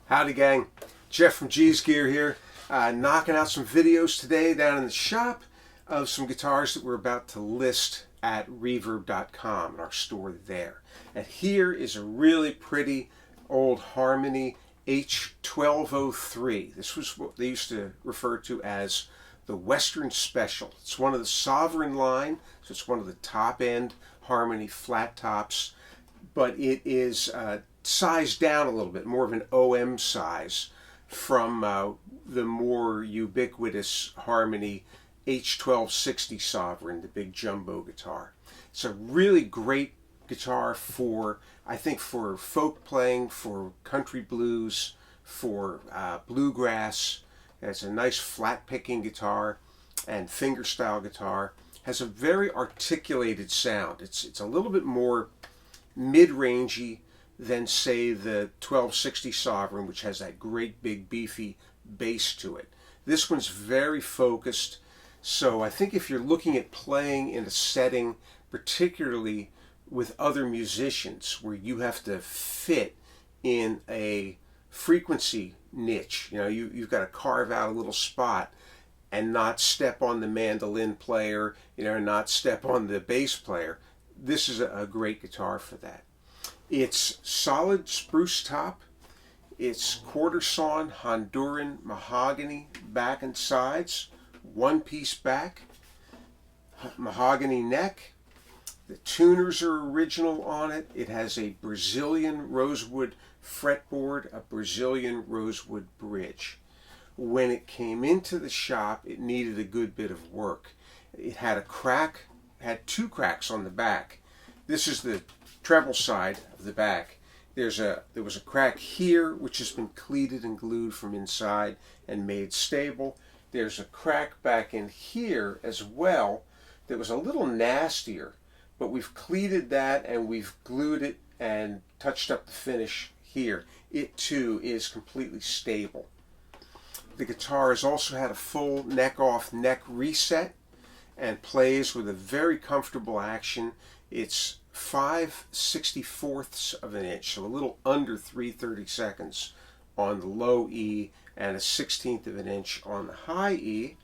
Howdy gang, Jeff from G's Gear here, knocking out some videos today down in the shop of some guitars that we're about to list at reverb.com, in our store there. And here is a really pretty old Harmony H1203. This was what they used to refer to as the Western Special. It's one of the Sovereign line, so it's one of the top end Harmony flat tops, but it is sized down a little bit, more of an OM size from the more ubiquitous Harmony H1203 Sovereign, the big jumbo guitar. It's a really great guitar for, I think, for folk playing, for country blues, for bluegrass. It's a nice flat picking guitar and fingerstyle guitar. Has a very articulated sound. It's a little bit more mid-rangey than, say, the 1260 Sovereign, which has that great big beefy bass to it. This one's very focused, so I think if you're looking at playing in a setting, particularly with other musicians, where you have to fit in a frequency niche, you know, you've got to carve out a little spot and not step on the mandolin player, you know, not step on the bass player, this is a great guitar for that. It's solid spruce top. It's quarter sawn Honduran mahogany back and sides, one piece back, mahogany neck. The tuners are original on it. It has a Brazilian rosewood fretboard, a Brazilian rosewood bridge. When it came into the shop, it needed a good bit of work. It had a crack, had two cracks on the back. This is the treble side of the back. There was a crack here which has been cleated and glued from inside and made stable. There's a crack back in here as well that was a little nastier, but we've cleated that and we've glued it and touched up the finish here. It too is completely stable. The guitar has also had a full neck off neck reset and plays with a very comfortable action. It's 5/64ths of an inch, so a little under 3/32 on the low E and a 1/16 of an inch on the high E,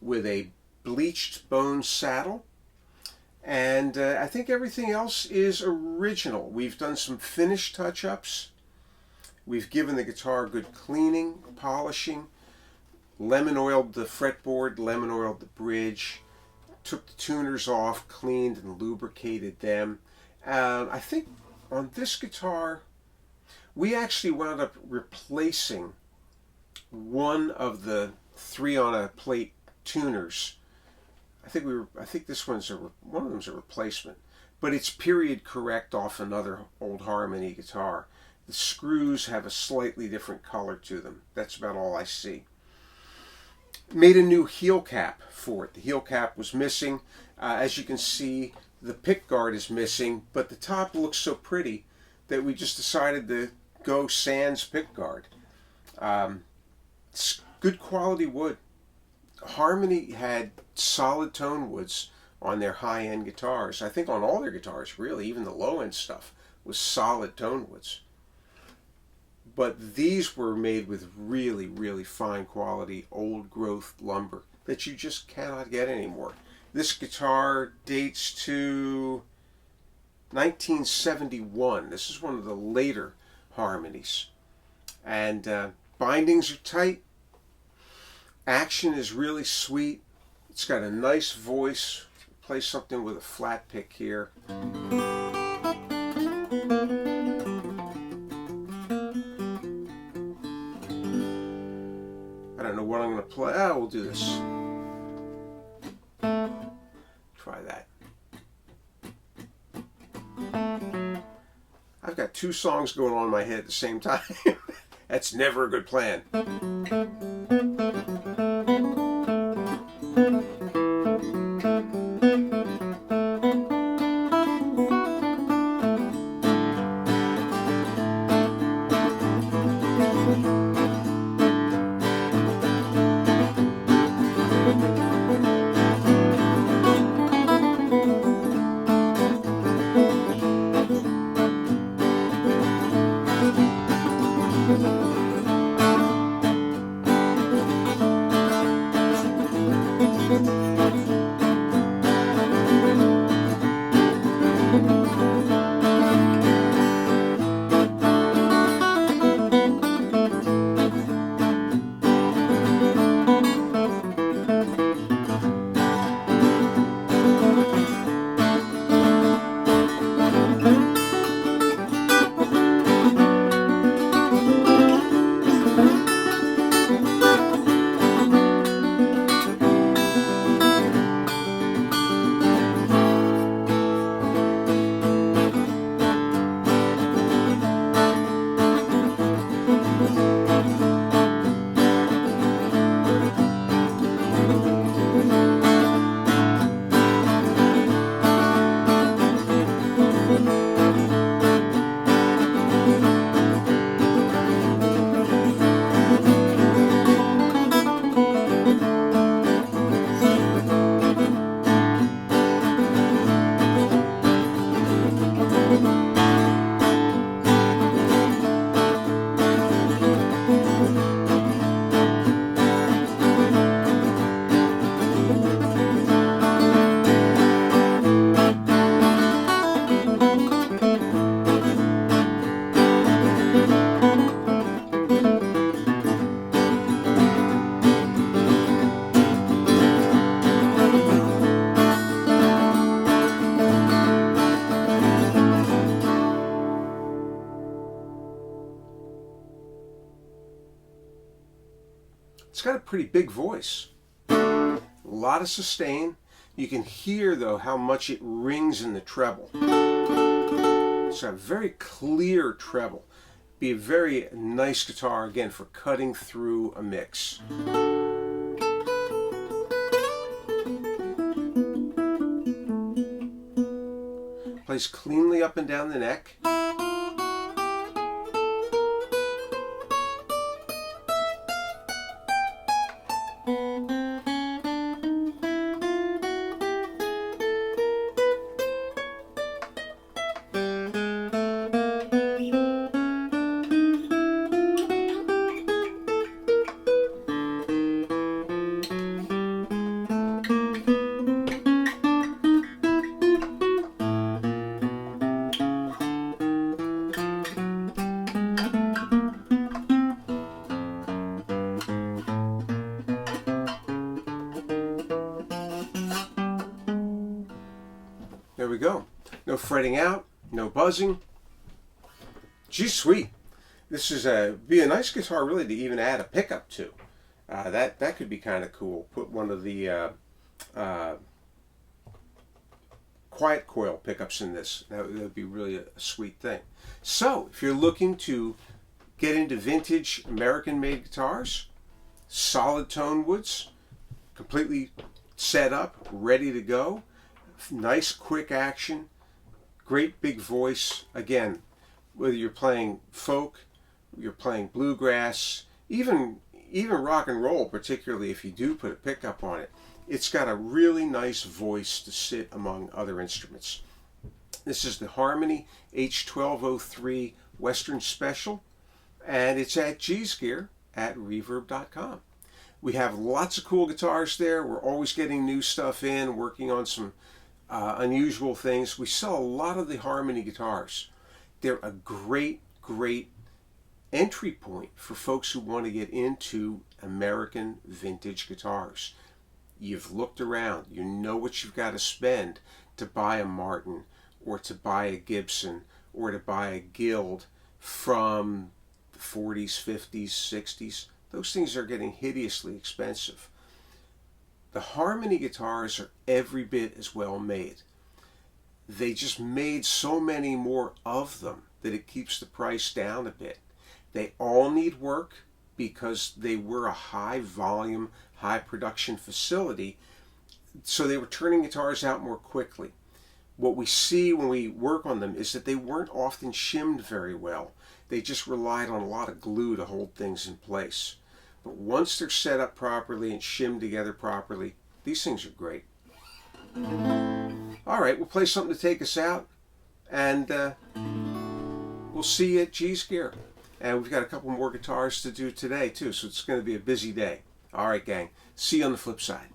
with a bleached bone saddle. And I think everything else is original. We've done some finish touch-ups. We've given the guitar good cleaning, polishing, lemon oiled the fretboard, lemon oiled the bridge, took the tuners off, cleaned and lubricated them. I think on this guitar, we actually wound up replacing one of the 3-on-a-plate tuners. I think this one of them's a replacement, but it's period correct off another old Harmony guitar. The screws have a slightly different color to them. That's about all I see. Made a new heel cap for it. The heel cap was missing. As you can see, the pick guard is missing, but the top looks so pretty that we just decided to go sans pick guard. It's good quality wood. Harmony had solid tone woods on their high-end guitars. I think on all their guitars, really, even the low-end stuff was solid tone woods. But these were made with really, really fine quality old growth lumber that you just cannot get anymore. This guitar dates to 1971. This is one of the later Harmonies. And bindings are tight. Action is really sweet. It's got a nice voice. Play something with a flat pick here. I don't know what I'm going to play. We'll do this. Try that. I've got two songs going on in my head at the same time. That's never a good plan. It's got a pretty big voice. A lot of sustain. You can hear, though, how much it rings in the treble. It's a very clear treble. Be a very nice guitar, again, for cutting through a mix. Plays cleanly up and down the neck. There we go. No fretting out, no buzzing. Geez, sweet. This is be a nice guitar, really, to even add a pickup to. That could be kind of cool. Put one of the quiet coil pickups in this. That would be really a sweet thing. So, if you're looking to get into vintage American-made guitars, solid tone woods, completely set up, ready to go. Nice quick action, great big voice. Again, whether you're playing folk, you're playing bluegrass, even rock and roll, particularly if you do put a pickup on it, it's got a really nice voice to sit among other instruments. This is the Harmony H1203 Western Special, and it's at G's Gear at reverb.com. We have lots of cool guitars there. We're always getting new stuff in, working on some unusual things. We sell a lot of the Harmony guitars. They're a great entry point for folks who want to get into American vintage guitars. You've looked around, you know what you've got to spend to buy a Martin or to buy a Gibson or to buy a Guild from the 40s, 50s, 60s. Those things are getting hideously expensive. The Harmony guitars are every bit as well made. They just made so many more of them that it keeps the price down a bit. They all need work because they were a high volume, high production facility, so they were turning guitars out more quickly. What we see when we work on them is that they weren't often shimmed very well. They just relied on a lot of glue to hold things in place. But once they're set up properly and shimmed together properly, these things are great. All right, we'll play something to take us out, and we'll see you at G's Gear. And we've got a couple more guitars to do today, too, so it's going to be a busy day. All right, gang. See you on the flip side.